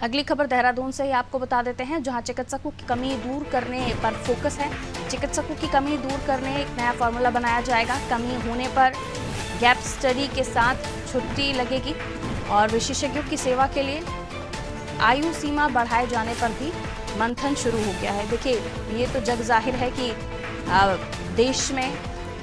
अगली खबर देहरादून से ही आपको बता देते हैं, जहां चिकित्सकों की कमी दूर करने पर फोकस है। चिकित्सकों की कमी दूर करने एक नया फार्मूला बनाया जाएगा। कमी होने पर गैप स्टडी के साथ छुट्टी लगेगी और विशेषज्ञों की सेवा के लिए आयु सीमा बढ़ाए जाने पर भी मंथन शुरू हो गया है। देखिए, ये तो जग जाहिर है कि देश में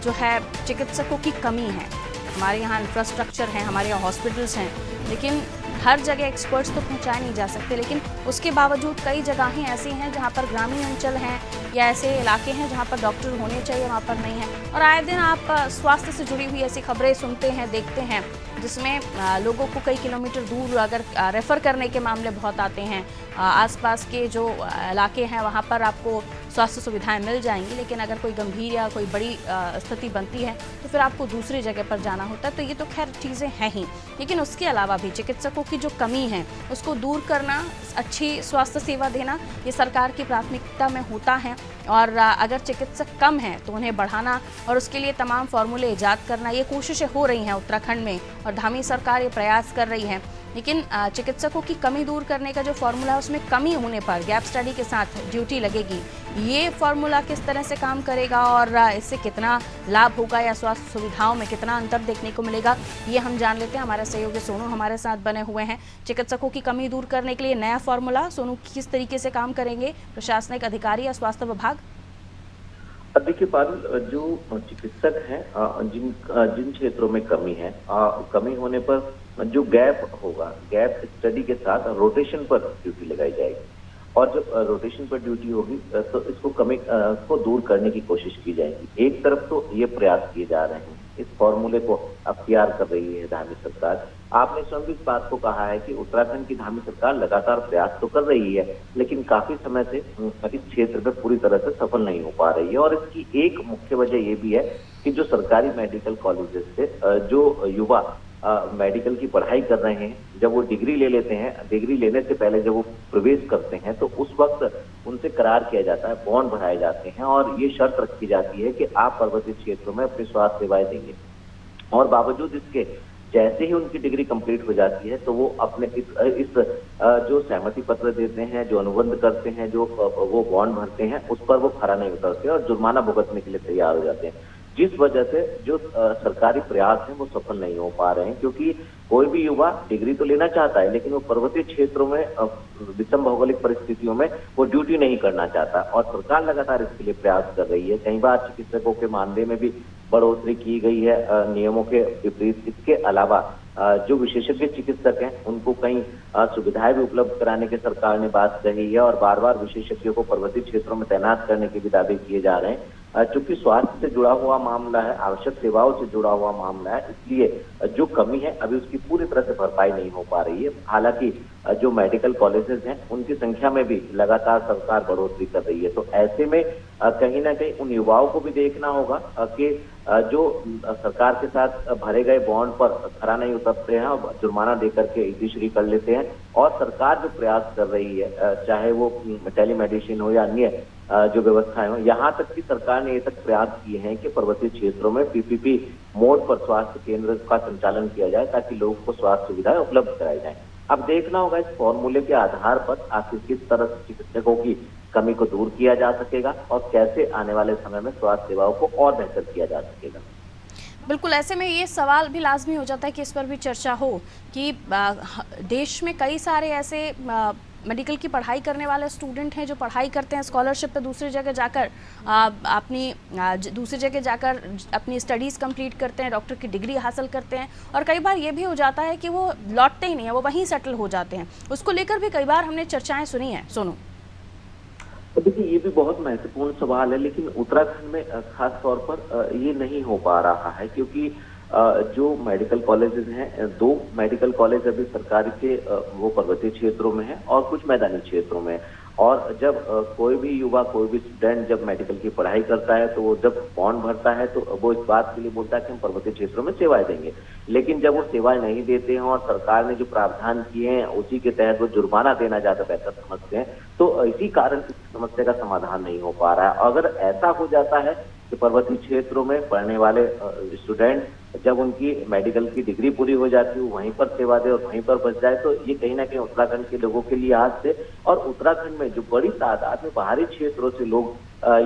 जो है चिकित्सकों की कमी है। हमारे यहाँ इंफ्रास्ट्रक्चर है, हमारे यहाँ हॉस्पिटल्स हैं, लेकिन हर जगह एक्सपर्ट्स तो पहुंचाए नहीं जा सकते। लेकिन उसके बावजूद कई जगहें ऐसी हैं जहां पर ग्रामीण अंचल हैं या ऐसे इलाके हैं जहां पर डॉक्टर होने चाहिए, वहां पर नहीं है। और आए दिन आप स्वास्थ्य से जुड़ी हुई ऐसी खबरें सुनते हैं, देखते हैं, जिसमें लोगों को कई किलोमीटर दूर अगर रेफ़र करने के मामले बहुत आते हैं। आसपास के जो इलाके हैं वहाँ पर आपको स्वास्थ्य सुविधाएं मिल जाएंगी, लेकिन अगर कोई गंभीर या कोई बड़ी स्थिति बनती है तो फिर आपको दूसरी जगह पर जाना होता है। तो ये तो खैर चीज़ें हैं ही, लेकिन उसके अलावा भी चिकित्सकों की जो कमी है उसको दूर करना, अच्छी स्वास्थ्य सेवा देना, ये सरकार की प्राथमिकता में होता है। और अगर चिकित्सक कम हैं तो उन्हें बढ़ाना और उसके लिए तमाम फार्मूले ईजाद करना, ये कोशिशें हो रही हैं उत्तराखंड में और धामी सरकार ये प्रयास कर रही है। लेकिन चिकित्सकों की कमी दूर करने का जो फार्मूला है उसमें कमी होने पर गैप स्टडी के साथ ड्यूटी लगेगी। ये फार्मूला किस तरह से काम करेगा और इससे कितना लाभ होगा या स्वास्थ्य सुविधाओं में कितना अंतर देखने को मिलेगा, ये हम जान लेते हैं। हमारे सहयोगी सोनू हमारे साथ बने हुए हैं। चिकित्सकों की कमी दूर करने के लिए नया फार्मूला, सोनू किस तरीके से काम करेंगे प्रशासनिक अधिकारी या स्वास्थ्य विभाग? देखिए पारुल, जो चिकित्सक हैं जिन क्षेत्रों में कमी है, कमी होने पर जो गैप होगा, गैप स्टडी के साथ रोटेशन पर ड्यूटी लगाई जाएगी। और जब रोटेशन पर ड्यूटी होगी तो इसको कमी को दूर करने की कोशिश की जाएगी। एक तरफ तो ये प्रयास किए जा रहे हैं, इस फॉर्मूले को अख्तियार कर रही है धामी सरकार। आपने स्वयं इस बात को कहा है कि उत्तराखंड की धामी सरकार लगातार प्रयास तो कर रही है, लेकिन काफी समय से इस क्षेत्र में पूरी तरह से सफल नहीं हो पा रही है। और इसकी एक मुख्य वजह ये भी है कि जो सरकारी मेडिकल कॉलेजेस से जो युवा मेडिकल की पढ़ाई कर रहे हैं, जब वो डिग्री ले लेते हैं, डिग्री लेने से पहले जब वो प्रवेश करते हैं तो उस वक्त उनसे करार किया जाता है, बॉन्ड बढ़ाए जाते हैं और ये शर्त रखी जाती है कि आप पर्वतीय क्षेत्रों में अपनी स्वास्थ्य सेवाएं देंगे। और बावजूद इसके जैसे ही उनकी डिग्री कंप्लीट हो जाती है तो वो अपने इस जो सहमति पत्र देते हैं, जो अनुबंध करते हैं, जो वो बॉन्ड भरते हैं, उस पर वो खरा नहीं उतरते और जुर्माना भुगतने के लिए तैयार हो जाते हैं। जिस वजह से जो सरकारी प्रयास हैं वो सफल नहीं हो पा रहे हैं, क्योंकि कोई भी युवा डिग्री तो लेना चाहता है लेकिन वो पर्वतीय क्षेत्रों में विषम भौगोलिक परिस्थितियों में वो ड्यूटी नहीं करना चाहता। और सरकार लगातार इसके लिए प्रयास कर रही है। कई बार चिकित्सकों के मानदेय में भी बढ़ोतरी की गई है नियमों के विपरीत। इसके अलावा जो विशेषज्ञ चिकित्सक हैं उनको कई सुविधाएं भी उपलब्ध कराने की सरकार ने बात कही है और बार बार विशेषज्ञों को पर्वतीय क्षेत्रों में तैनात करने के भी दावे किए जा रहे हैं। चूंकि स्वास्थ्य से जुड़ा हुआ मामला है, आवश्यक सेवाओं से जुड़ा हुआ मामला है, इसलिए जो कमी है अभी उसकी पूरी तरह से भरपाई नहीं हो पा रही है। हालांकि जो मेडिकल कॉलेजेस हैं उनकी संख्या में भी लगातार सरकार बढ़ोतरी कर रही है। तो ऐसे में कहीं ना कहीं उन युवाओं को भी देखना होगा कि जो सरकार के साथ भरे गए बॉन्ड पर खरा नहीं उतरते हैं और जुर्माना देकर के इतिश्री कर लेते हैं। और सरकार जो प्रयास कर रही है, चाहे वो टेलीमेडिसिन हो या अन्य जो व्यवस्थाएं हो, यहाँ तक कि सरकार ने ये तक प्रयास किए हैं कि पर्वतीय क्षेत्रों में पीपीपी मोड पर स्वास्थ्य केंद्र का संचालन किया जाए ताकि लोगों को स्वास्थ्य सुविधाएं उपलब्ध कराई जाए। अब देखना होगा इस फॉर्मूले के आधार पर आखिर किस तरह से चिकित्सकों की कमी को दूर किया जा सकेगा और कैसे आने वाले समय में स्वास्थ्य सेवाओं को और बेहतर किया जा सकेगा। बिल्कुल, ऐसे में ये सवाल भी लाजमी हो जाता है कि इस पर भी चर्चा हो कि देश में कई सारे ऐसे मेडिकल की पढ़ाई करने वाले स्टूडेंट हैं जो पढ़ाई करते हैं स्कॉलरशिप पे दूसरी जगह जाकर अपनी स्टडीज़ कंप्लीट करते हैं, डॉक्टर की डिग्री हासिल करते हैं। और कई बार ये भी हो जाता है कि वो लौटते ही नहीं है, वो वहीं सेटल हो जाते हैं। उसको लेकर भी कई बार हमने चर्चाएं सुनी हैं। सोनू, तो देखिए, ये भी बहुत महत्वपूर्ण सवाल है, लेकिन उत्तराखंड में खास तौर पर ये नहीं हो पा रहा है, क्योंकि जो मेडिकल कॉलेजेस हैं, 2 मेडिकल कॉलेज अभी सरकारी के वो पर्वतीय क्षेत्रों में है और कुछ मैदानी क्षेत्रों में। और जब कोई भी युवा, कोई भी स्टूडेंट जब मेडिकल की पढ़ाई करता है तो वो जब बॉन्ड भरता है तो वो इस बात के लिए बोलता है कि हम पर्वतीय क्षेत्रों में सेवाएं देंगे। लेकिन जब वो सेवाएं नहीं देते हैं और सरकार ने जो प्रावधान किए हैं उसी के तहत वो जुर्माना देना ज्यादा बेहतर समझते हैं, तो इसी कारण इस समस्या का समाधान नहीं हो पा रहा है। अगर ऐसा हो जाता है कि पर्वतीय क्षेत्रों में पढ़ने वाले स्टूडेंट जब उनकी मेडिकल की डिग्री पूरी हो जाती है वहीं पर सेवा दे और वहीं पर बच जाए, तो ये कहीं ना कहीं उत्तराखंड के लोगों के लिए आज से, और उत्तराखंड में जो बड़ी तादाद में बाहरी क्षेत्रों से लोग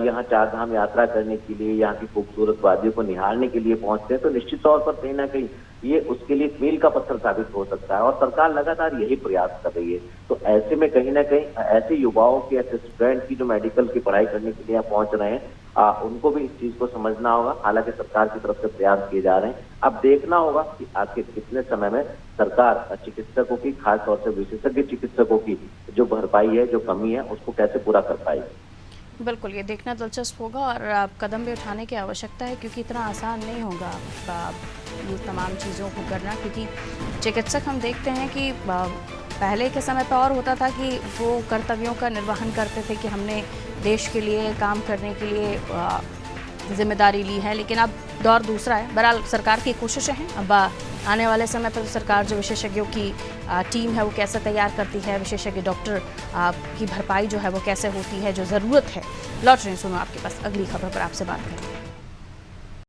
यहाँ चार धाम यात्रा करने के लिए, यहाँ की खूबसूरत वादियों को निहारने के लिए पहुंचते हैं, तो निश्चित तौर पर कहीं ना कहीं ये उसके लिए मील का पत्थर साबित हो सकता है और सरकार लगातार यही प्रयास कर रही है। तो ऐसे में कहीं ना कहीं ऐसे युवाओं की, ऐसे स्टूडेंट की जो मेडिकल की पढ़ाई करने के लिए यहाँ पहुंच रहे हैं, उनको भी इस चीज को समझना होगा। हालांकि सरकार की तरफ से प्रयास किए जा रहे हैं, अब देखना होगा कि आखिर कितने समय में सरकार चिकित्सकों की, खास तौर से विशेषज्ञ चिकित्सकों की जो भरपाई है, जो कमी है, उसको कैसे पूरा कर पाएगी। बिल्कुल, ये देखना दिलचस्प होगा और कदम भी उठाने की आवश्यकता है, क्योंकि इतना आसान नहीं होगा ये तमाम चीज़ों को करना। क्योंकि चिकित्सक हम देखते हैं कि पहले के समय पर और होता था कि वो कर्तव्यों का निर्वहन करते थे कि हमने देश के लिए काम करने के लिए जिम्मेदारी ली है, लेकिन अब दौर दूसरा है। बहरहाल सरकार की कोशिशें हैं, अब आने वाले समय पर सरकार जो विशेषज्ञों की टीम है वो कैसे तैयार करती है, विशेषज्ञ डॉक्टर की भरपाई जो है वो कैसे होती है, जो ज़रूरत है। लौट रहे हैं, सुनो आपके पास अगली खबर पर आपसे बात करेंगे।